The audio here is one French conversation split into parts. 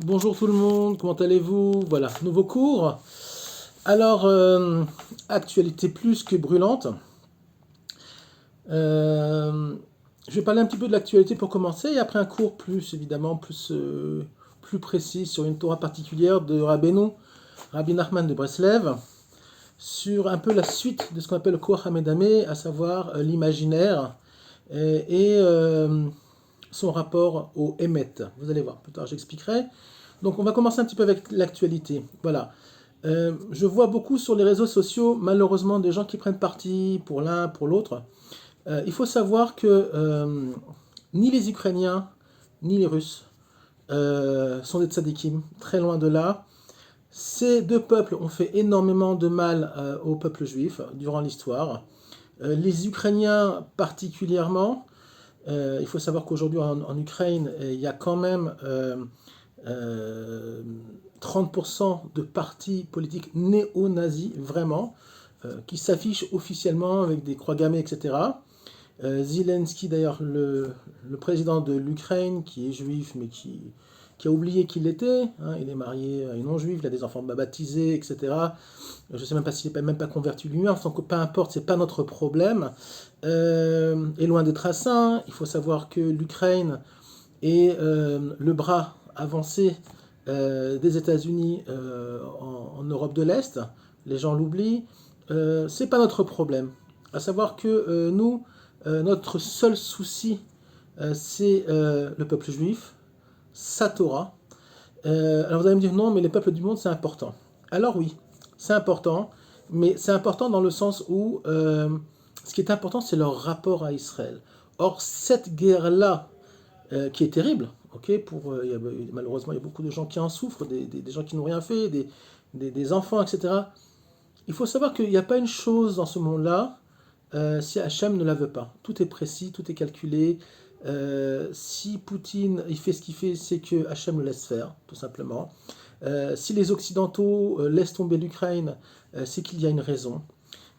Bonjour tout le monde, comment allez-vous? Voilà, nouveau cours. Alors, actualité plus que brûlante. Euh, je vais parler un petit peu de l'actualité pour commencer, et après un cours plus, évidemment, plus précis sur une Torah particulière de Rabbeinu, Rabbi Nachman de Breslev, sur un peu la suite de ce qu'on appelle le Koach HaMedameh, à savoir l'imaginaire, et son rapport au Emet. Vous allez voir, plus tard j'expliquerai. Donc on va commencer un petit peu avec l'actualité. Voilà. Je vois beaucoup sur les réseaux sociaux, malheureusement, des gens qui prennent parti pour l'un, pour l'autre. Il faut savoir que ni les Ukrainiens, ni les Russes sont des tzadikim, très loin de là. Ces deux peuples ont fait énormément de mal au peuple juif durant l'histoire. Les Ukrainiens particulièrement. Il faut savoir qu'aujourd'hui en Ukraine, il y a quand même euh, 30% de partis politiques néo-nazis, vraiment, qui s'affichent officiellement avec des croix gammées, etc. Zelensky, d'ailleurs, le président de l'Ukraine, qui est juif, mais qui a oublié qu'il l'était, hein, il est marié à une non-juive, il a des enfants baptisés, etc. Je ne sais même pas s'il n'est même pas converti lui-même, donc peu importe, c'est pas notre problème. Et loin d'être un saint, il faut savoir que l'Ukraine est le bras avancé des États-Unis en Europe de l'Est. Les gens l'oublient. C'est pas notre problème. À savoir que nous, notre seul souci, c'est le peuple juif, sa Torah. Alors vous allez me dire non, mais les peuples du monde c'est important. Alors oui, c'est important, mais c'est important dans le sens où ce qui est important c'est leur rapport à Israël. Or cette guerre-là, qui est terrible, ok, malheureusement il y a beaucoup de gens qui en souffrent, des gens qui n'ont rien fait, des enfants, etc. Il faut savoir qu'il n'y a pas une chose dans ce monde-là si Hachem ne la veut pas. Tout est précis, tout est calculé. Si Poutine il fait ce qu'il fait, c'est que Hachem le laisse faire, tout simplement. Si les Occidentaux laissent tomber l'Ukraine, c'est qu'il y a une raison.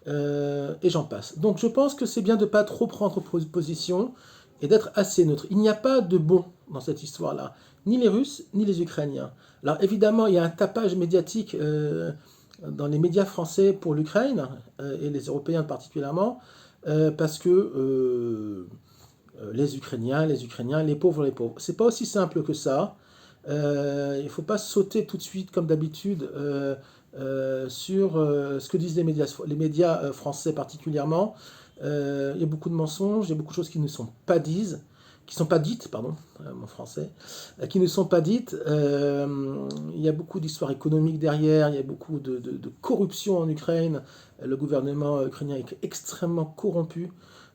Et j'en passe. Donc je pense que c'est bien de ne pas trop prendre position et d'être assez neutre. Il n'y a pas de bon dans cette histoire-là, ni les Russes, ni les Ukrainiens. Alors évidemment, il y a un tapage médiatique dans les médias français pour l'Ukraine, et les Européens particulièrement, parce que les Ukrainiens, les pauvres. C'est pas aussi simple que ça. Il ne faut pas sauter tout de suite, comme d'habitude, sur ce que disent les médias français particulièrement. Il y a beaucoup de mensonges, il y a beaucoup de choses qui ne sont pas dites, pardon, mon français, qui ne sont pas dites. Il y a beaucoup d'histoires économiques derrière, il y a beaucoup de corruption en Ukraine. Le gouvernement ukrainien est extrêmement corrompu.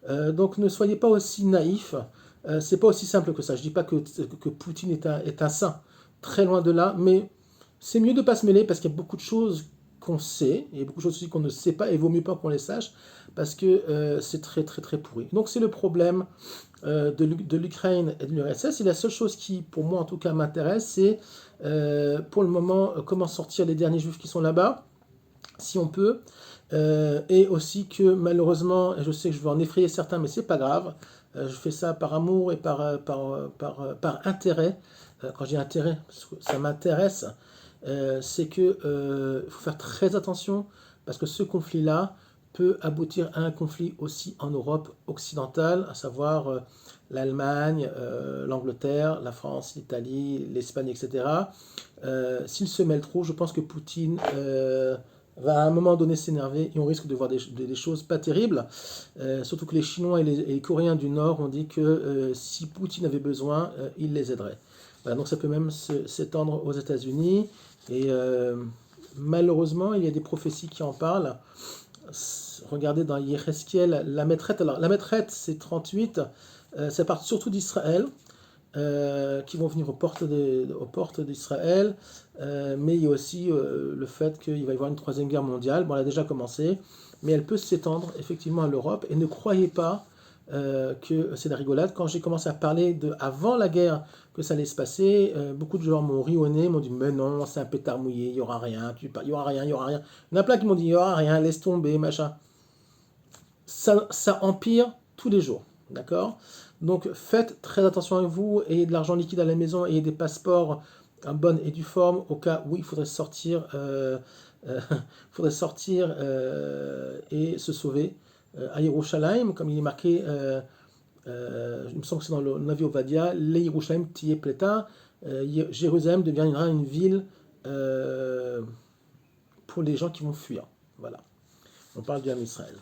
Donc ne soyez pas aussi naïfs. C'est pas aussi simple que ça. Je dis pas que Poutine est un saint, très loin de là, mais c'est mieux de ne pas se mêler parce qu'il y a beaucoup de choses qu'on sait, et beaucoup de choses aussi qu'on ne sait pas, et il vaut mieux pas qu'on les sache, parce que c'est très très très pourri. Donc c'est le problème de l'Ukraine et de l'URSS, et la seule chose qui, pour moi en tout cas, m'intéresse, c'est pour le moment comment sortir les derniers juifs qui sont là-bas, si on peut, et aussi que malheureusement, et je sais que je vais en effrayer certains, mais c'est pas grave, je fais ça par amour et par intérêt. Quand j'ai intérêt, parce que ça m'intéresse, c'est que faut faire très attention parce que ce conflit-là peut aboutir à un conflit aussi en Europe occidentale, à savoir l'Allemagne, l'Angleterre, la France, l'Italie, l'Espagne, etc. S'il se mêle trop, je pense que Poutine va à un moment donné s'énerver et on risque de voir des choses pas terribles. Surtout que les Chinois et les Coréens du Nord ont dit que si Poutine avait besoin, il les aiderait. Voilà, donc ça peut même s'étendre aux États-Unis. Et malheureusement, il y a des prophéties qui en parlent. Regardez dans Yéhézkiel, la Maîtrette. Alors, la Maîtrette, c'est 38. Ça part surtout d'Israël, qui vont venir aux portes d'Israël. Mais il y a aussi le fait qu'il va y avoir une troisième guerre mondiale. Bon, elle a déjà commencé, mais elle peut s'étendre effectivement à l'Europe. Et ne croyez pas que c'est la rigolade. Quand j'ai commencé à parler avant la guerre que ça allait se passer, beaucoup de gens m'ont ri au nez, m'ont dit mais non, c'est un pétard mouillé, il y aura rien, il y aura rien, il y aura rien. Il y en a plein qui m'ont dit il y aura rien, laisse tomber, machin. Ça empire tous les jours, d'accord? Donc faites très attention à vous, ayez de l'argent liquide à la maison, ayez des passeports en bonne et due forme au cas où il faudrait sortir, euh, faudrait sortir et se sauver à Yerushalayim, comme il est marqué, il me semble que c'est dans le Navi Ovadia, les Yerushalayim Tiye Pleta, Jérusalem deviendra une ville pour les gens qui vont fuir. Voilà, on parle du Ham Israël.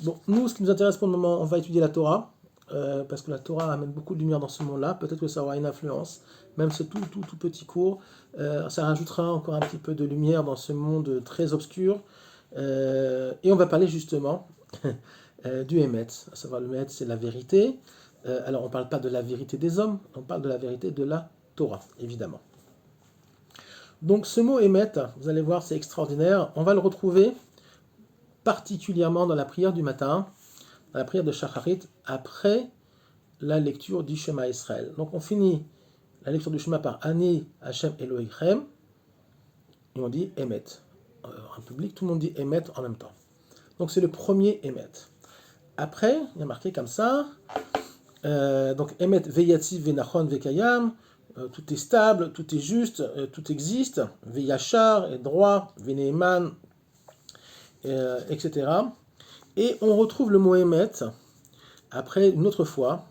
Bon, nous, ce qui nous intéresse pour le moment, on va étudier la Torah, parce que la Torah amène beaucoup de lumière dans ce monde-là. Peut-être que ça aura une influence, même ce tout petit cours, ça rajoutera encore un petit peu de lumière dans ce monde très obscur. Et on va parler justement du Emet, à savoir le Emet, c'est la vérité. Alors, on ne parle pas de la vérité des hommes, on parle de la vérité de la Torah, évidemment. Donc, ce mot Emet, vous allez voir, c'est extraordinaire. On va le retrouver particulièrement dans la prière du matin, dans la prière de Shacharit, après la lecture du Shema Israël. Donc on finit la lecture du Shema par Ani Hashem Elohichem, et on dit Emet. En public, tout le monde dit Emet en même temps. Donc c'est le premier Emet. Après, il y a marqué comme ça, donc Emet Veyatziv Venachon Vekayam, tout est stable, tout est juste, tout existe, Veyachar est droit, Veneeman, etc. Et on retrouve le mot Emet après une autre fois.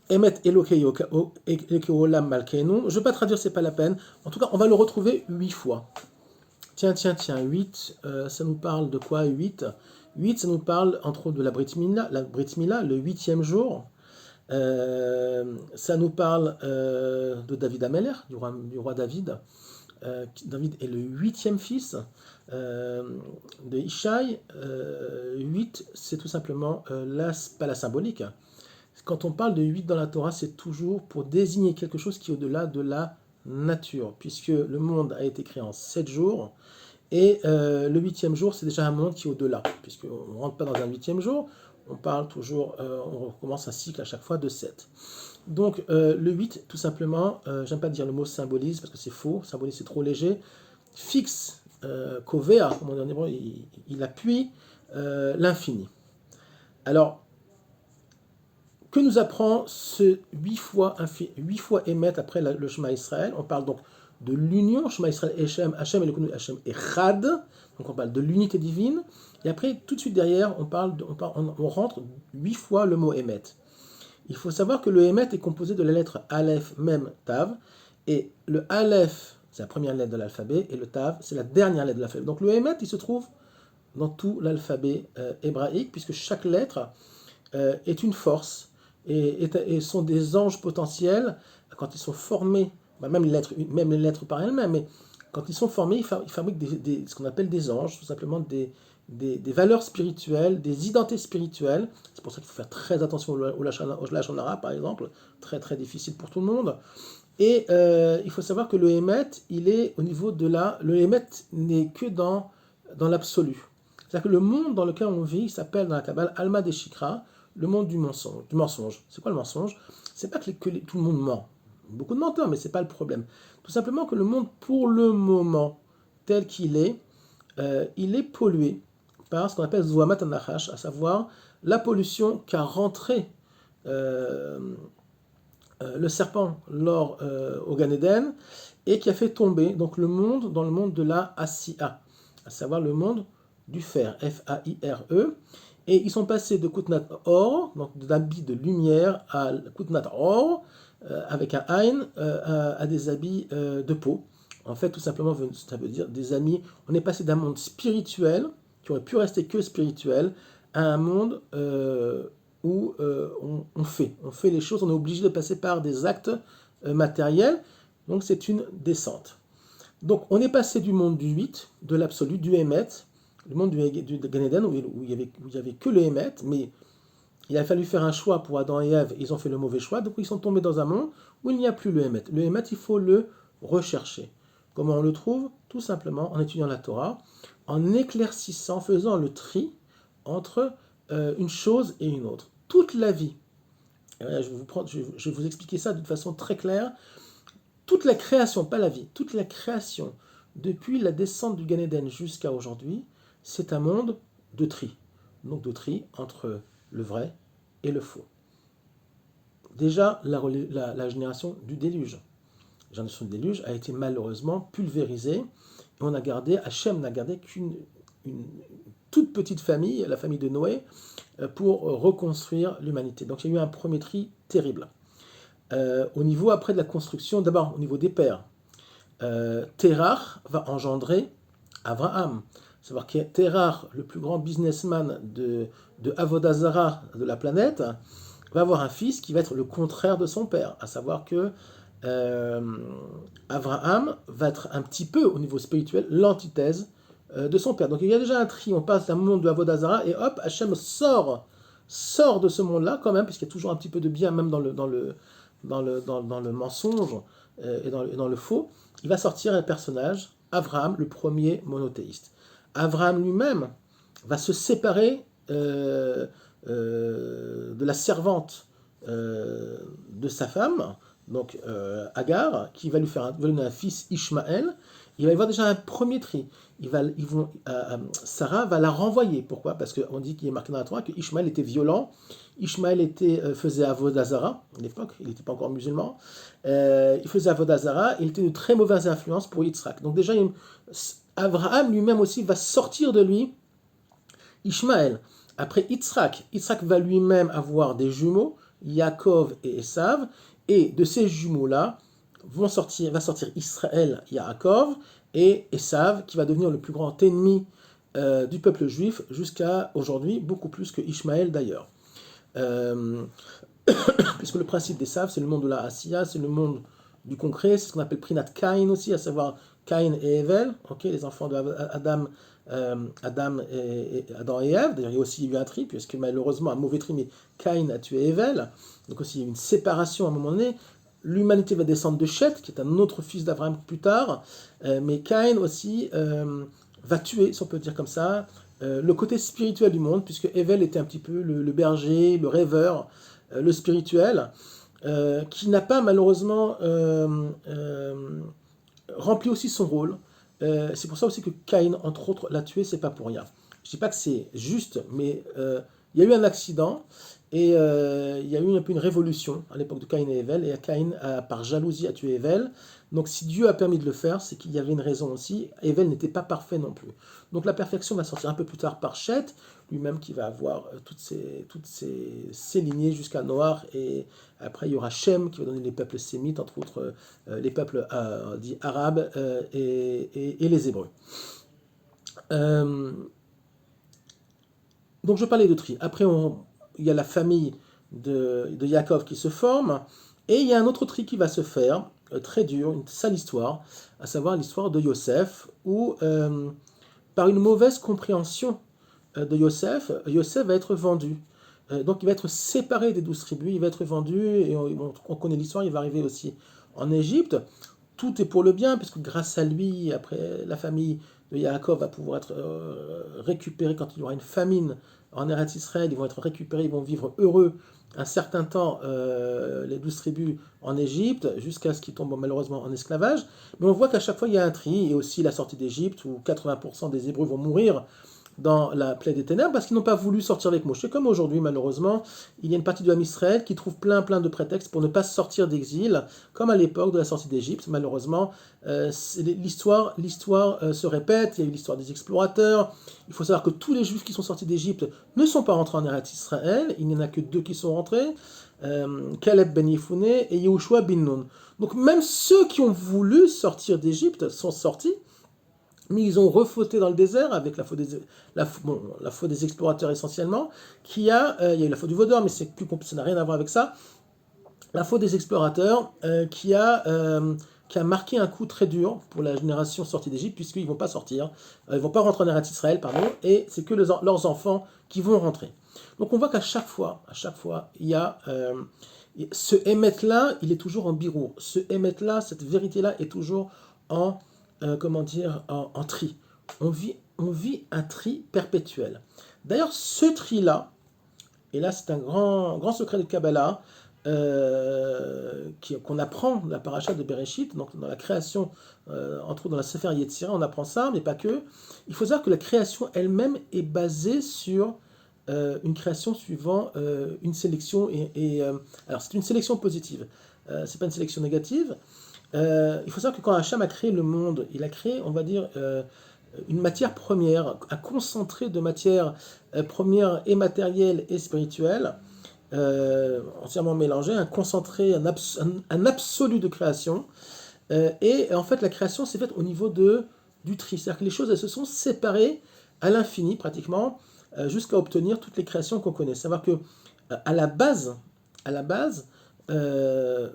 Emet Elokeolam Malkeinu. Je ne vais pas traduire, c'est pas la peine. En tout cas, on va le retrouver 8 fois. Tiens, 8. Ça nous parle de quoi 8 8, ça nous parle entre autres de la Brit Mila, le 8e jour. Ça nous parle de David Ameler, du roi David. David est le 8e fils de Ishaï. 8, c'est tout simplement pas la symbolique. Quand on parle de 8 dans la Torah, c'est toujours pour désigner quelque chose qui est au-delà de la nature, puisque le monde a été créé en 7 jours, et le 8e jour, c'est déjà un monde qui est au-delà, puisqu'on ne rentre pas dans un 8e jour, on parle toujours, on recommence un cycle à chaque fois de 7. Donc le 8, tout simplement, j'aime pas dire le mot symbolise, parce que c'est faux, symbolise c'est trop léger, fixe, kovea, comme on dit en hébreu, il appuie l'infini. Alors, que nous apprend ce 8 fois émettre après le Shema Israël? On parle donc de l'union, Shema Israël et Hachem et le Hachem Echad, donc on parle de l'unité divine, et après, tout de suite derrière, on rentre 8 fois le mot Emet. Il faut savoir que le Emet est composé de la lettre Aleph, Mem, Tav, et le Aleph, c'est la première lettre de l'alphabet, et le Tav, c'est la dernière lettre de l'alphabet. Donc le Emet, il se trouve dans tout l'alphabet hébraïque, puisque chaque lettre est une force, et sont des anges potentiels quand ils sont formés, même les lettres par elles-mêmes, mais quand ils sont formés, ils fabriquent ce qu'on appelle des anges, tout simplement des valeurs spirituelles, des identités spirituelles. C'est pour ça qu'il faut faire très attention au Lashon Hara, par exemple, très très difficile pour tout le monde. Et il faut savoir que le Emet, il est au niveau de le Emet n'est que dans l'absolu. C'est-à-dire que le monde dans lequel on vit s'appelle dans la Kabbale Alma Deshikra, le monde du mensonge. C'est quoi le mensonge? C'est pas que tout le monde ment. Beaucoup de menteurs, mais c'est pas le problème. Tout simplement que le monde, pour le moment, tel qu'il est, il est pollué par ce qu'on appelle Zouamat Anachash, à savoir la pollution qu'a rentré le serpent au Gan Eden et qui a fait tomber donc le monde dans le monde de la Asiya, à savoir le monde du fer, F-A-I-R-E. Et ils sont passés de Kutnat Or, donc d'habits de lumière, à Kutnat Or, avec un Ain, à des habits de peau. En fait, tout simplement, ça veut dire des amis. On est passé d'un monde spirituel, qui aurait pu rester que spirituel, à un monde où on fait les choses, on est obligé de passer par des actes matériels. Donc c'est une descente. Donc on est passé du monde du 8, de l'absolu, du Emet, le monde du Gan Eden, où il y avait que le Emet, mais il a fallu faire un choix pour Adam et Ève, ils ont fait le mauvais choix, donc ils sont tombés dans un monde où il n'y a plus le Emet. Le Emet, il faut le rechercher. Comment on le trouve? Tout simplement en étudiant la Torah, en éclaircissant, faisant le tri entre une chose et une autre. Toute la vie, et voilà, je vais vous expliquer ça de façon très claire, toute la création, pas la vie, toute la création, depuis la descente du Gan Eden jusqu'à aujourd'hui, c'est un monde de tri. Donc de tri entre le vrai et le faux. déjà la génération du déluge. La génération du déluge a été malheureusement pulvérisée et Hachem n'a gardé une toute petite famille, la famille de Noé, pour reconstruire l'humanité. Donc il y a eu un premier tri terrible. Au niveau après de la construction, d'abord au niveau des pères, Terach va engendrer Abraham. Savoir que Terach, le plus grand businessman de Avodah Zarah de la planète, va avoir un fils qui va être le contraire de son père, à savoir que Abraham va être un petit peu au niveau spirituel l'antithèse de son père. Donc il y a déjà un tri, on passe d'un monde de Avodah Zarah et hop, Hachem sort de ce monde-là quand même, puisqu'il y a toujours un petit peu de bien même dans le mensonge et dans le faux. Il va sortir un personnage, Abraham, le premier monothéiste. Abraham lui-même va se séparer de la servante de sa femme, donc Agar, qui va lui donner un fils Ishmaël. Il va y avoir déjà un premier tri. Sarah va la renvoyer. Pourquoi? Parce qu'on dit qu'il est marqué dans la Torah que Ishmaël était violent. Ishmaël faisait Avodah Zarah à l'époque, il n'était pas encore musulman. Il faisait Avodah Zarah, il était de très mauvaise influence pour Yitzhak. Donc déjà, Abraham lui-même aussi va sortir de lui Ishmaël. Après Yitzhak va lui-même avoir des jumeaux, Yaakov et Esav, et de ces jumeaux-là va sortir Israël, Yaakov, et Esav, qui va devenir le plus grand ennemi du peuple juif jusqu'à aujourd'hui, beaucoup plus que Ishmaël d'ailleurs. Puisque le principe d'Esav, c'est le monde de la Asiya, c'est le monde du concret, c'est ce qu'on appelle Prinat Caïn aussi, à savoir Caïn et Evel, les enfants d'Adam, Adam et Ève. D'ailleurs, il y a aussi eu un tri, puisque malheureusement, un mauvais tri, mais Caïn a tué Evel. Donc aussi, il y a eu une séparation à un moment donné. L'humanité va descendre de Chet, qui est un autre fils d'Abraham plus tard, mais Caïn aussi va tuer, si on peut dire comme ça, le côté spirituel du monde, puisque Evel était un petit peu le berger, le rêveur, le spirituel, qui n'a pas malheureusement rempli aussi son rôle. C'est pour ça aussi que Caïn, entre autres, l'a tué, c'est pas pour rien. Je dis pas que c'est juste, mais il y a eu un accident et il y a eu un peu une révolution à l'époque de Caïn et Evel, et Caïn, par jalousie, a tué Evel. Donc si Dieu a permis de le faire, c'est qu'il y avait une raison aussi. Evel n'était pas parfait non plus. Donc la perfection va sortir un peu plus tard par Chet, lui-même qui va avoir toutes ces lignées jusqu'à Noach, et après il y aura Shem qui va donner les peuples sémites, entre autres les peuples dits arabes et les Hébreux. Donc je parlais de tri. Après il y a la famille de Yaakov qui se forme, et il y a un autre tri qui va se faire, très dur, une sale histoire, à savoir l'histoire de Yosef, où par une mauvaise compréhension de Yosef va être vendu. Donc il va être séparé des 12 tribus, il va être vendu, et on connaît l'histoire, il va arriver aussi en Égypte. Tout est pour le bien, puisque grâce à lui, après la famille de Yaakov va pouvoir être récupérée quand il y aura une famine en Eretz Israël, ils vont être récupérés, ils vont vivre heureux un certain temps, les 12 tribus en Égypte, jusqu'à ce qu'ils tombent malheureusement en esclavage. Mais on voit qu'à chaque fois il y a un tri, et aussi la sortie d'Égypte, où 80% des Hébreux vont mourir dans la plaie des ténèbres parce qu'ils n'ont pas voulu sortir avec Moshe. Comme aujourd'hui, malheureusement, il y a une partie de l'homme Israël qui trouve plein de prétextes pour ne pas sortir d'exil, comme à l'époque de la sortie d'Égypte. Malheureusement, l'histoire se répète. Il y a eu l'histoire des explorateurs. Il faut savoir que tous les Juifs qui sont sortis d'Égypte ne sont pas rentrés en Eretz Israël. Il n'y en a que 2 qui sont rentrés, Caleb ben Yefouné et Yehoshua bin Nun. Donc même ceux qui ont voulu sortir d'Égypte sont sortis, mais ils ont refauté dans le désert avec la faute des explorateurs essentiellement, il y a eu la faute du Vaudor, mais ça n'a rien à voir avec ça. La faute des explorateurs qui a marqué un coup très dur pour la génération sortie d'Égypte, puisqu'ils ne vont pas sortir, ils ne vont pas rentrer en Eretz Israël, et c'est que leurs enfants qui vont rentrer. Donc on voit qu'à chaque fois, il y a ce émet-là, il est toujours en birou. Ce émet-là, cette vérité-là est toujours en tri. On vit un tri perpétuel. D'ailleurs, ce tri-là, et là c'est un grand secret de Kabbalah, qu'on apprend dans la paracha de Bereshit, donc dans la création, entre autres dans la Sefer Yetzirah, on apprend ça, mais pas que. Il faut savoir que la création elle-même est basée sur une création suivant une sélection. Alors, c'est une sélection positive, c'est pas une sélection négative. Il faut savoir que quand Hacham a créé le monde, il a créé, on va dire, une matière première, un concentré de matière première et matérielle et spirituelle, entièrement mélangé, un concentré, un absolu de création. Et en fait, la création s'est faite au niveau du tri. C'est-à-dire que les choses, elles se sont séparées à l'infini, pratiquement, jusqu'à obtenir toutes les créations qu'on connaît. Savoir que, à la base euh,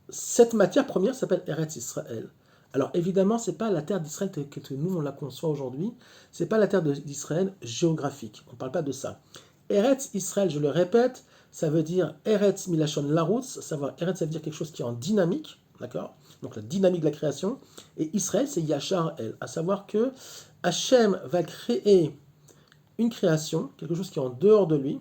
cette matière première s'appelle Eretz Israël. Alors évidemment, c'est pas la terre d'Israël telle que nous on la conçoit aujourd'hui, c'est pas la terre d'Israël géographique, on ne parle pas de ça. Eretz Israël, je le répète, ça veut dire Eretz Milachon Laroutz, savoir Eretz ça veut dire quelque chose qui est en dynamique, d'accord? Donc la dynamique de la création, et Israël c'est Yachar El, à savoir que Hachem va créer une création, quelque chose qui est en dehors de lui,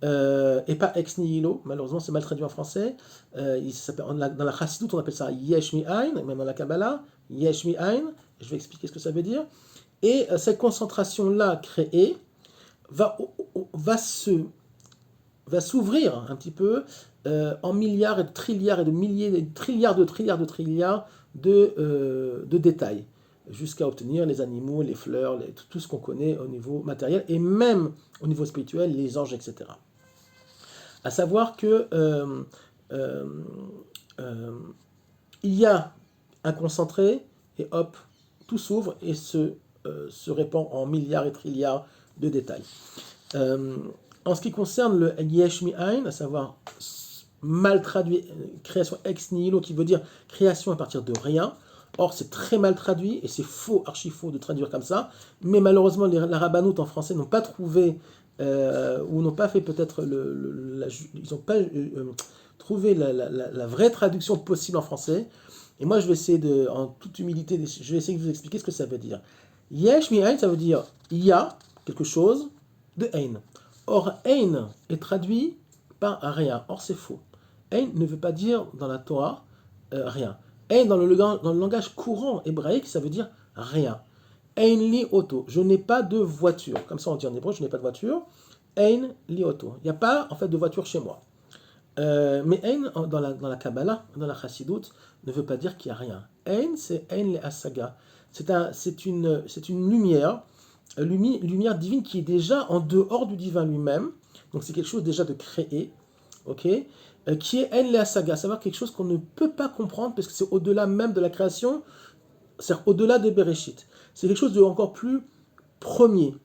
et pas ex nihilo, malheureusement c'est mal traduit en français. Dans la Chassidut on appelle ça Yesh Mi'ain, même dans la Kabbalah, Yesh Mi'ain, je vais expliquer ce que ça veut dire. Et cette concentration-là créée va, va s'ouvrir un petit peu en milliards et de trilliards et de milliers, de trilliards de trilliards de trilliards de détails, jusqu'à obtenir les animaux, les fleurs, tout ce qu'on connaît au niveau matériel, et même au niveau spirituel, les anges, etc. À savoir que euh, euh, il y a un concentré, et hop, tout s'ouvre et se répand en milliards et trilliards de détails. Euh, En ce qui concerne le Yesh Mi'ain, à savoir mal traduit, création ex nihilo, qui veut dire création à partir de rien. Or, c'est très mal traduit, et c'est faux, archi faux de traduire comme ça. Mais malheureusement, la rabbanout en français n'ont pas trouvé, ou n'ont pas fait peut-être, ils n'ont pas trouvé la vraie traduction possible en français. Et moi, je vais essayer en toute humilité, je vais essayer de vous expliquer ce que ça veut dire. Yesh mi ein, ça veut dire il y a quelque chose de ein. Or, ein est traduit par rien. Or, c'est faux. Ein ne veut pas dire dans la Torah rien. Ein dans le langage courant hébraïque, ça veut dire rien. Ein li auto. Je n'ai pas de voiture. Comme ça, on dit en hébreu, je n'ai pas de voiture. Ein li auto. Il n'y a pas en fait de voiture chez moi. Mais Ein, dans la Kabbalah, dans la Chassidut, ne veut pas dire qu'il n'y a rien. Ein, c'est Ein le Asaga. C'est une lumière, lumière divine qui est déjà en dehors du divin lui-même. Donc c'est quelque chose déjà de créé, ok, qui est Ein le Asaga, à savoir quelque chose qu'on ne peut pas comprendre parce que c'est au-delà même de la création, c'est-à-dire au-delà de Bereshit. C'est quelque chose de encore plus premier.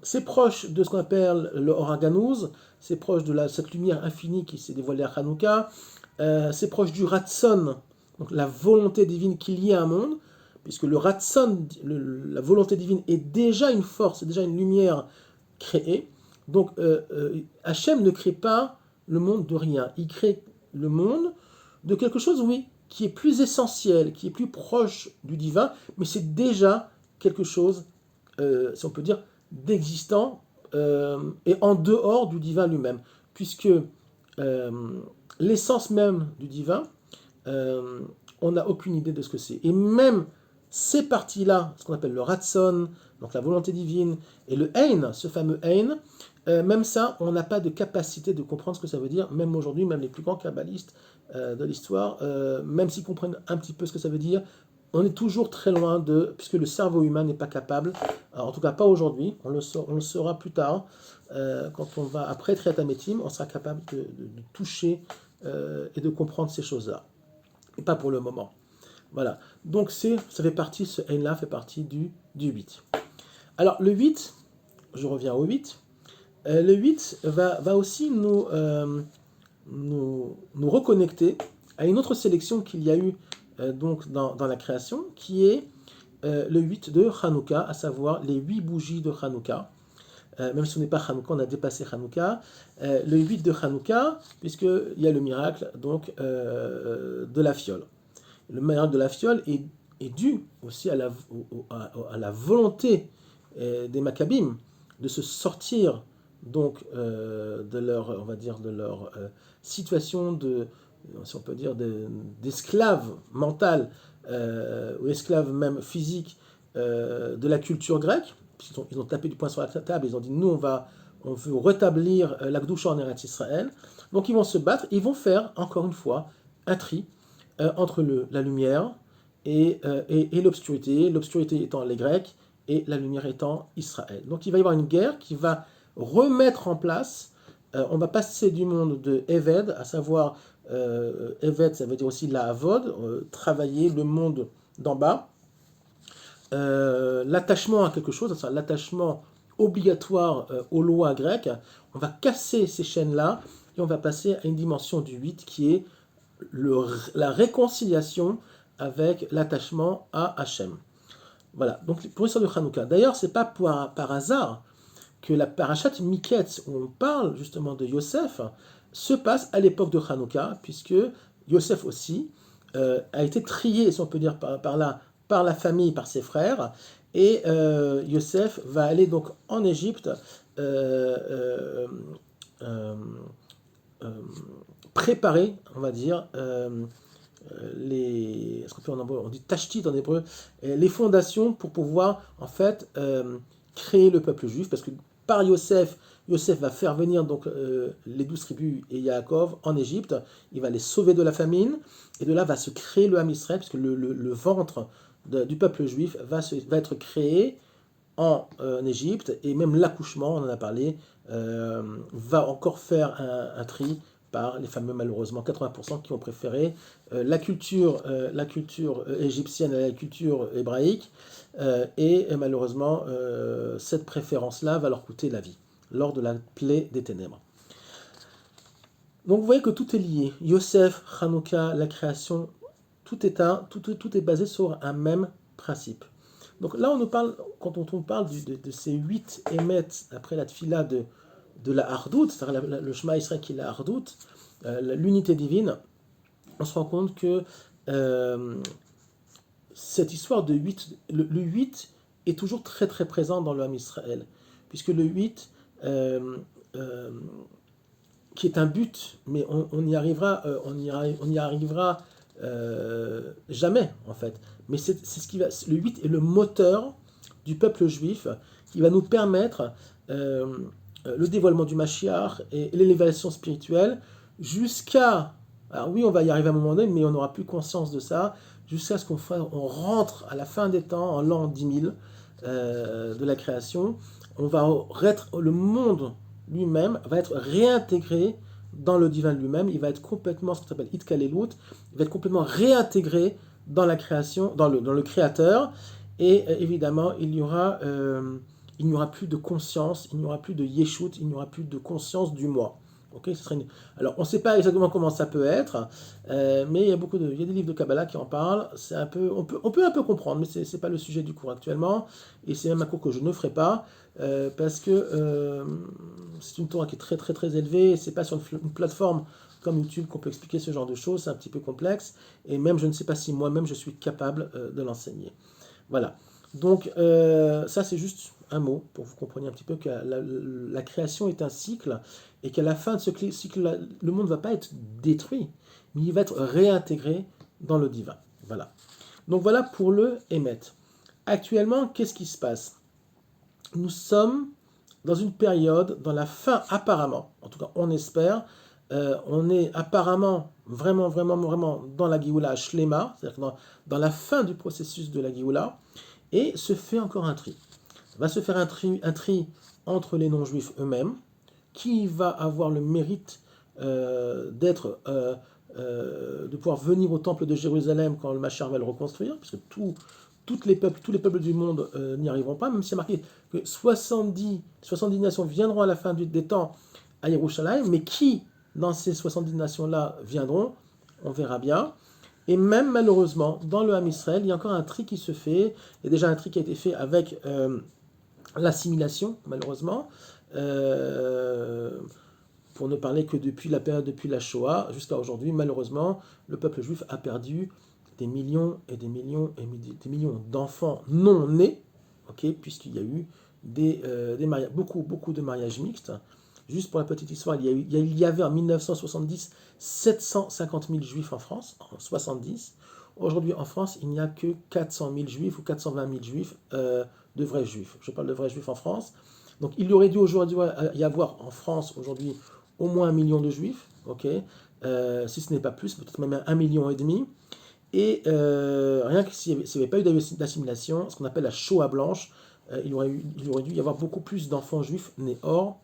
C'est proche de ce qu'on appelle le Oraganouz, c'est proche de cette lumière infinie qui s'est dévoilée à Hanouka, c'est proche du Ratson, donc la volonté divine qu'il y a un monde, puisque le Ratson, la volonté divine, est déjà une force, c'est déjà une lumière créée. Donc Hachem ne crée pas le monde de rien, il crée le monde de quelque chose, oui, qui est plus essentiel, qui est plus proche du divin, mais c'est déjà quelque chose si on peut dire, d'existant et en dehors du divin lui-même, puisque l'essence même du divin, on n'a aucune idée de ce que c'est. Et même ces parties-là, ce qu'on appelle le Ratson, donc la volonté divine, et le Ein, ce fameux Ein, même ça, on n'a pas de capacité de comprendre ce que ça veut dire, même aujourd'hui, même les plus grands kabbalistes de l'histoire, même s'ils comprennent un petit peu ce que ça veut dire, on est toujours très loin puisque le cerveau humain n'est pas capable, en tout cas pas aujourd'hui, on le saura plus tard, quand on va, après Triatamétim, on sera capable de toucher et de comprendre ces choses-là. Et pas pour le moment. Voilà. Donc ça fait partie, ce Ein-là fait partie du 8. Alors le 8, je reviens au 8, le 8 va aussi nous reconnecter à une autre sélection qu'il y a eu donc dans la création, qui est le 8 de Hanouka, à savoir les 8 bougies de Hanouka. Même si on n'est pas Hanouka, on a dépassé Hanouka. Le 8 de Hanouka, puisqu'il y a le miracle donc, de la fiole. Le miracle de la fiole est dû aussi à la volonté des Maccabim de se sortir donc de leur, on va dire, de leur situation si on peut dire, d'esclaves mentales ou esclaves même physiques de la culture grecque, ils ont tapé du poing sur la table, ils ont dit, nous, on veut rétablir la Kedusha en Eretz Israël. Donc ils vont se battre, ils vont faire, encore une fois, un tri entre la lumière et l'obscurité étant les Grecs, et la lumière étant Israël. Donc il va y avoir une guerre qui va remettre en place, on va passer du monde de Eved, à savoir, Eved, ça veut dire aussi la Avod, travailler le monde d'en bas, l'attachement à quelque chose, c'est-à-dire l'attachement obligatoire aux lois grecques. On va casser ces chaînes-là et on va passer à une dimension du 8 qui est la réconciliation avec l'attachement à Hachem. Voilà, donc pour l'histoire de Hanouka. D'ailleurs, c'est pas par hasard que la parashat Miketz, où on parle justement de Yosef, se passe à l'époque de Hanouka, puisque Yosef aussi a été trié, si on peut dire par la famille, par ses frères, et Yosef va aller donc en Égypte préparer, on va dire, ce qu'on fait en hébreu, on dit tashtit en hébreu, les fondations pour pouvoir en fait créer le peuple juif, parce que par Yosef va faire venir donc les 12 tribus et Yaakov en Égypte, il va les sauver de la famine, et de là va se créer le Ham Israël, puisque le ventre du peuple juif va être créé en Égypte, et même l'accouchement, on en a parlé, va encore faire un tri par les fameux, malheureusement, 80% qui ont préféré la culture égyptienne à la culture hébraïque, et malheureusement, cette préférence-là va leur coûter la vie, lors de la plaie des ténèbres. Donc vous voyez que tout est lié. Yosef, Hanouka, la création, tout est basé sur un même principe. Donc là, quand on parle de ces 8 émettes après la tfila de la Hardout, c'est-à-dire le Shema Israël qui est la Hardout, l'unité divine, on se rend compte que cette histoire de 8, le 8 est toujours très très présent dans le Ham Israël, puisque le 8, qui est un but, mais on y arrivera jamais en fait. Mais c'est ce qui va, le 8 est le moteur du peuple juif qui va nous permettre le dévoilement du Mashiach et l'élévation spirituelle jusqu'à, alors oui, on va y arriver à un moment donné, mais on n'aura plus conscience de ça, jusqu'à ce qu'on rentre à la fin des temps, en l'an 10 000 de la création. Le monde lui-même va être réintégré dans le divin lui-même, il va être complètement, ce qu'on appelle Itkalelut, il va être complètement réintégré dans la création, dans le créateur, et évidemment, il n'y aura plus de conscience, il n'y aura plus de Yeshut, il n'y aura plus de conscience du moi. Okay, alors, on ne sait pas exactement comment ça peut être, mais il y a des livres de Kabbalah qui en parlent. On peut un peu comprendre, mais ce n'est pas le sujet du cours actuellement, et c'est même un cours que je ne ferai pas, parce que c'est une Torah qui est très très très élevée, et c'est pas sur une plateforme comme YouTube qu'on peut expliquer ce genre de choses, c'est un petit peu complexe, et même je ne sais pas si moi-même je suis capable de l'enseigner. Voilà. Donc ça c'est juste un mot pour que vous compreniez un petit peu que la création est un cycle et qu'à la fin de ce cycle, le monde ne va pas être détruit, mais il va être réintégré dans le divin. Voilà. Donc voilà pour le Hémet. Actuellement, qu'est-ce qui se passe? Nous sommes dans une période, dans la fin apparemment, en tout cas on espère, on est apparemment vraiment dans la Géoula Shlema, c'est-à-dire dans la fin du processus de la Géoula, et se fait encore un tri. Va se faire un tri entre les non-juifs eux-mêmes, qui va avoir le mérite de pouvoir venir au temple de Jérusalem quand le Mashiach va le reconstruire, parce que tous les peuples du monde n'y arriveront pas, même si c'est marqué que 70 nations viendront à la fin des temps à Yerushalayim, mais qui, dans ces 70 nations-là, viendront, on verra bien. Et même malheureusement, dans le Ham Israël, il y a encore un tri qui se fait. Il y a déjà un tri qui a été fait avec l'assimilation, malheureusement, pour ne parler que depuis la Shoah jusqu'à aujourd'hui. Malheureusement, le peuple juif a perdu des millions et des millions d'enfants non nés, okay, puisqu'il y a eu beaucoup de mariages mixtes. Juste pour la petite histoire, il y avait en 1970 750 000 juifs en France, en 70. Aujourd'hui en France, il n'y a que 400 000 juifs ou 420 000 juifs de vrais juifs. Je parle de vrais juifs en France. Donc il y aurait dû aujourd'hui y avoir en France aujourd'hui au moins 1 million de juifs, ok, si ce n'est pas plus, peut-être même 1,5 million. Et rien que s'il n'y avait pas eu d'assimilation, ce qu'on appelle la Shoah blanche, il aurait dû y avoir beaucoup plus d'enfants juifs nés. Or,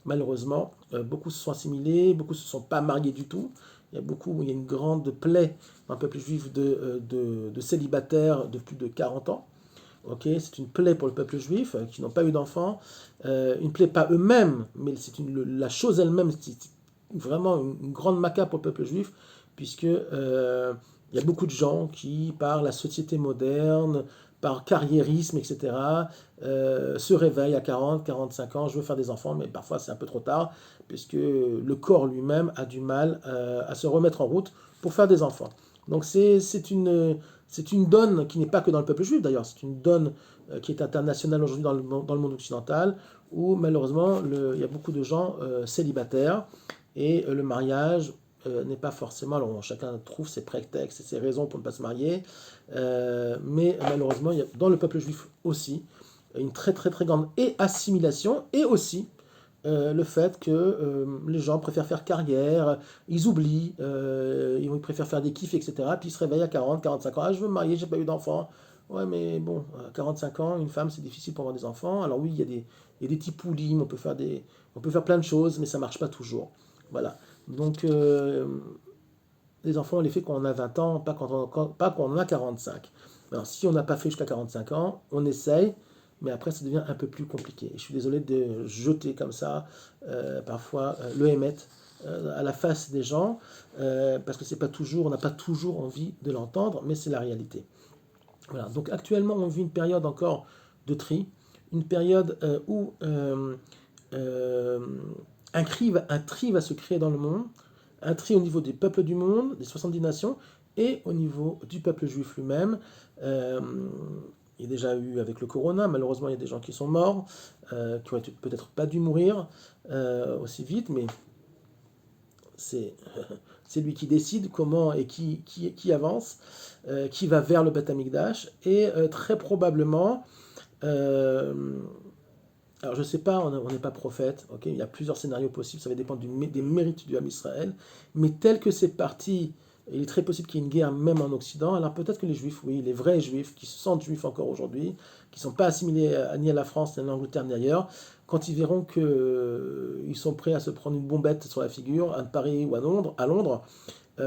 malheureusement, beaucoup se sont assimilés, beaucoup ne se sont pas mariés du tout. Il y a une grande plaie dans le peuple juif de célibataires de plus de 40 ans. Ok, c'est une plaie pour le peuple juif qui n'ont pas eu d'enfants. Une plaie pas eux-mêmes, mais la chose elle-même, c'est vraiment une grande maca pour le peuple juif, puisque il y a beaucoup de gens qui, par la société moderne, par carriérisme, etc., se réveillent à 40, 45 ans, je veux faire des enfants, mais parfois c'est un peu trop tard, puisque le corps lui-même a du mal à se remettre en route pour faire des enfants. Donc c'est une donne qui n'est pas que dans le peuple juif d'ailleurs, c'est une donne qui est internationale aujourd'hui dans le monde occidental, où malheureusement il y a beaucoup de gens célibataires, et le mariage n'est pas forcément, alors chacun trouve ses prétextes et ses raisons pour ne pas se marier, mais malheureusement il y a dans le peuple juif aussi une très très très grande assimilation, et aussi le fait que les gens préfèrent faire carrière, ils oublient, ils préfèrent faire des kiffs, etc. Puis ils se réveillent à 40, 45 ans. Ah, je veux me marier, j'ai pas eu d'enfant. Ouais, mais bon, à 45 ans, une femme, c'est difficile pour avoir des enfants. Alors oui, il y a des tipoulim, on peut faire plein de choses, mais ça marche pas toujours. Voilà. Donc, les enfants, on les fait quand on a 20 ans, pas quand on a 45. Alors, si on n'a pas fait jusqu'à 45 ans, on essaye, mais après, ça devient un peu plus compliqué. Et je suis désolé de jeter comme ça, parfois, le Hémet à la face des gens, parce que c'est pas toujours, on n'a pas toujours envie de l'entendre, mais c'est la réalité. Voilà. Donc, actuellement, on vit une période encore de tri, une période où euh, un tri va se créer dans le monde, un tri au niveau des peuples du monde, des 70 nations, et au niveau du peuple juif lui-même. Euh, il y a déjà eu avec le corona, malheureusement il y a des gens qui sont morts, qui auraient peut-être pas dû mourir aussi vite, mais c'est c'est lui qui décide comment et qui avance, qui va vers le Beth Amikdash, et très probablement, euh, alors je ne sais pas, on n'est pas prophète, ok, il y a plusieurs scénarios possibles, ça va dépendre des mérites du Ham Israël, mais tel que c'est parti, il est très possible qu'il y ait une guerre même en Occident. Alors peut-être que les juifs, oui, les vrais juifs, qui se sentent juifs encore aujourd'hui, qui ne sont pas assimilés ni à la France, ni à l'Angleterre, ni ailleurs, quand ils verront qu'ils sont prêts à se prendre une bombette sur la figure, à Paris ou à Londres,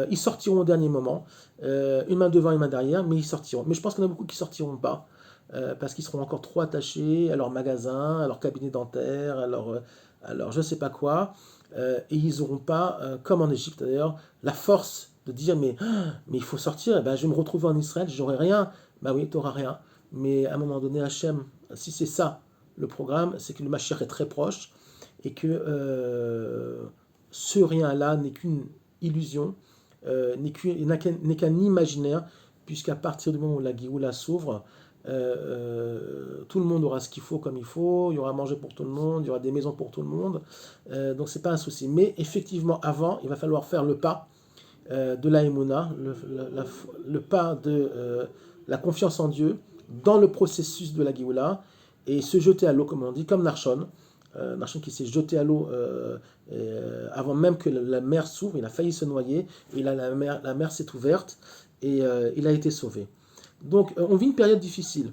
ils sortiront au dernier moment, une main devant, une main derrière, mais ils sortiront. Mais je pense qu'il y en a beaucoup qui ne sortiront pas, parce qu'ils seront encore trop attachés à leur magasin, à leur cabinet dentaire, à leur je ne sais pas quoi, et ils n'auront pas, comme en Égypte d'ailleurs, la force de dire mais il faut sortir, eh ben, je vais me retrouver en Israël, j'aurai rien. Bah oui, tu n'auras rien. Mais à un moment donné, Hachem, si c'est ça le programme, c'est que le Mashiach est très proche, et que ce rien-là n'est qu'une illusion, n'est qu'un imaginaire, puisqu'à partir du moment où la Géoula s'ouvre, tout le monde aura ce qu'il faut comme il faut, il y aura à manger pour tout le monde, il y aura des maisons pour tout le monde, donc c'est pas un souci. Mais effectivement, avant, il va falloir faire le pas de la Emouna, le pas de la confiance en Dieu dans le processus de la Géoula, et se jeter à l'eau, comme on dit, comme Narshon. Narshon qui s'est jeté à l'eau avant même que la mer s'ouvre, il a failli se noyer, et là la mer s'est ouverte, et il a été sauvé. Donc on vit une période difficile,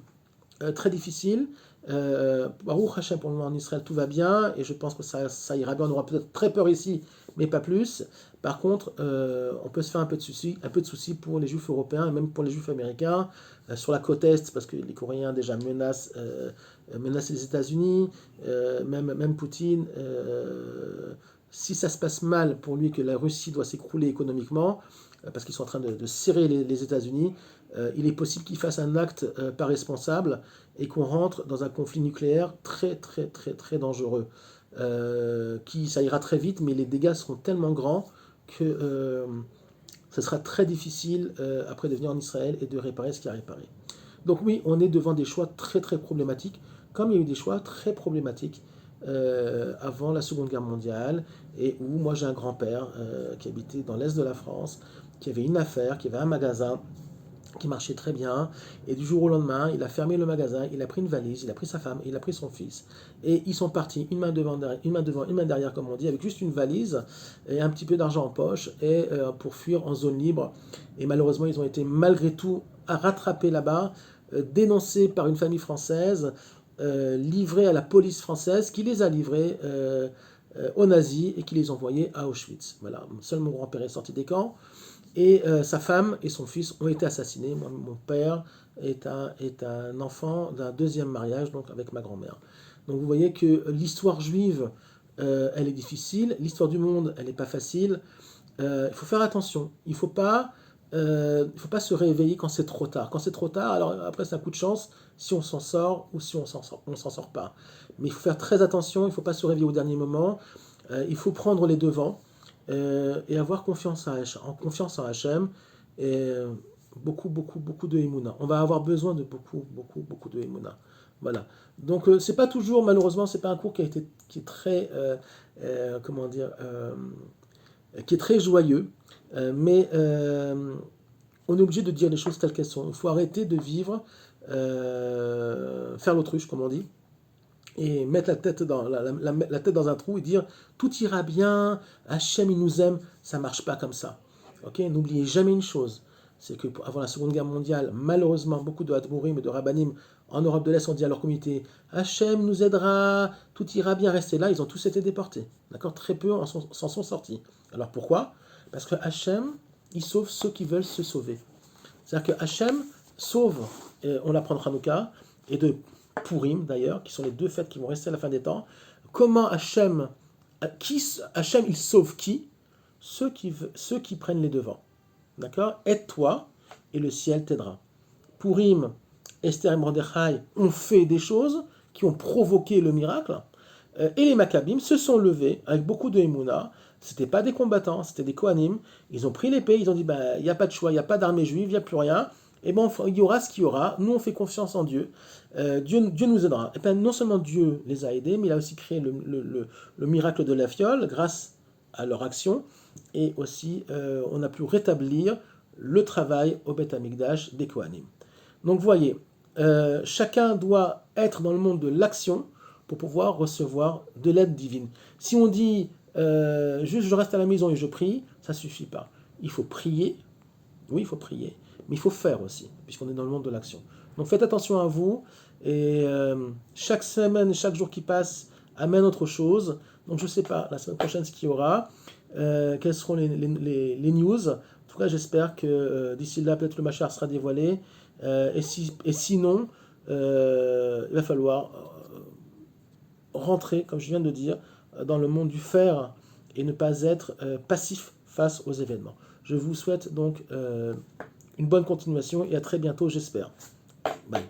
très difficile. Baruch Hashem, pour le moment en Israël tout va bien, et je pense que ça ira bien. On aura peut-être très peur ici, mais pas plus. Par contre, on peut se faire un peu de soucis pour les juifs européens et même pour les juifs américains sur la côte est, parce que les Coréens déjà menacent les États-Unis, même Poutine. Si ça se passe mal pour lui, que la Russie doit s'écrouler économiquement, parce qu'ils sont en train de serrer les États-Unis, il est possible qu'ils fassent un acte pas responsable, et qu'on rentre dans un conflit nucléaire très très très très dangereux. Ça ira très vite, mais les dégâts seront tellement grands que ce sera très difficile après de venir en Israël et de réparer ce qui a réparé. Donc oui, on est devant des choix très très problématiques, comme il y a eu des choix très problématiques avant la Seconde Guerre mondiale, et où moi j'ai un grand-père qui habitait dans l'est de la France, qui avait une affaire, qui avait un magasin, qui marchait très bien, et du jour au lendemain, il a fermé le magasin, il a pris une valise, il a pris sa femme, il a pris son fils, et ils sont partis, une main devant, une main derrière, comme on dit, avec juste une valise et un petit peu d'argent en poche, et pour fuir en zone libre. Et malheureusement, ils ont été malgré tout rattrapés là-bas, dénoncés par une famille française, livrés à la police française, qui les a livrés aux nazis et qui les envoyait à Auschwitz. Voilà, seul mon grand-père est sorti des camps. Et sa femme et son fils ont été assassinés. Moi, mon père est un enfant d'un deuxième mariage, donc avec ma grand-mère. Donc vous voyez que l'histoire juive, elle est difficile. L'histoire du monde, elle n'est pas facile. Il faut faire attention. Il faut pas se réveiller quand c'est trop tard. Quand c'est trop tard, alors après c'est un coup de chance si on s'en sort ou si on s'en sort pas. Mais il faut faire très attention. Il ne faut pas se réveiller au dernier moment. Il faut prendre les devants et avoir confiance en Hachem et beaucoup de Emouna. On va avoir besoin de beaucoup de Emouna. Voilà. Donc c'est pas toujours, malheureusement, c'est pas un cours qui est très, comment dire, qui est très joyeux, mais on est obligé de dire les choses telles qu'elles sont. Il faut arrêter de vivre, faire l'autruche, comme on dit, et mettre la tête dans un trou et dire tout ira bien, Hachem il nous aime, ça marche pas comme ça. Ok, n'oubliez jamais une chose, c'est que avant la Seconde Guerre mondiale, malheureusement beaucoup de Hadmourim et de Rabbanim en Europe de l'Est ont dit à leur communauté Hachem nous aidera, tout ira bien, restez là, ils ont tous été déportés. D'accord, très peu s'en sont sortis. Alors pourquoi? Parce que Hachem il sauve ceux qui veulent se sauver. C'est-à-dire que Hachem sauve, on l'apprend de Hanouka, et de Purim d'ailleurs, qui sont les deux fêtes qui vont rester à la fin des temps. Comment Hachem, Hachem il sauve qui? Ceux qui prennent les devants. D'accord? Aide-toi et le ciel t'aidera. Purim, Esther et Mordechai ont fait des choses qui ont provoqué le miracle. Et les Maccabim se sont levés avec beaucoup de Emouna. C'était pas des combattants, c'était des Kohanim. Ils ont pris l'épée, ils ont dit il n'y a pas de choix, il n'y a pas d'armée juive, il n'y a plus rien. Et bon, il y aura ce qu'il y aura. Nous, on fait confiance en Dieu. Dieu nous aidera. Et bien, non seulement Dieu les a aidés, mais il a aussi créé le miracle de la fiole grâce à leur action. Et aussi, on a pu rétablir le travail au Beth Amikdash des Kohanim. Donc, vous voyez, chacun doit être dans le monde de l'action pour pouvoir recevoir de l'aide divine. Si on dit juste je reste à la maison et je prie, ça ne suffit pas. Il faut prier, oui, il faut prier, mais il faut faire aussi, puisqu'on est dans le monde de l'action. Donc faites attention à vous, et chaque semaine, chaque jour qui passe amène autre chose. Donc je ne sais pas, la semaine prochaine, ce qu'il y aura, quelles seront les news. En tout cas, j'espère que d'ici là, peut-être le Machar sera dévoilé, et sinon, il va falloir rentrer, comme je viens de dire, dans le monde du faire et ne pas être passif face aux événements. Je vous souhaite donc une bonne continuation et à très bientôt, j'espère. Bye.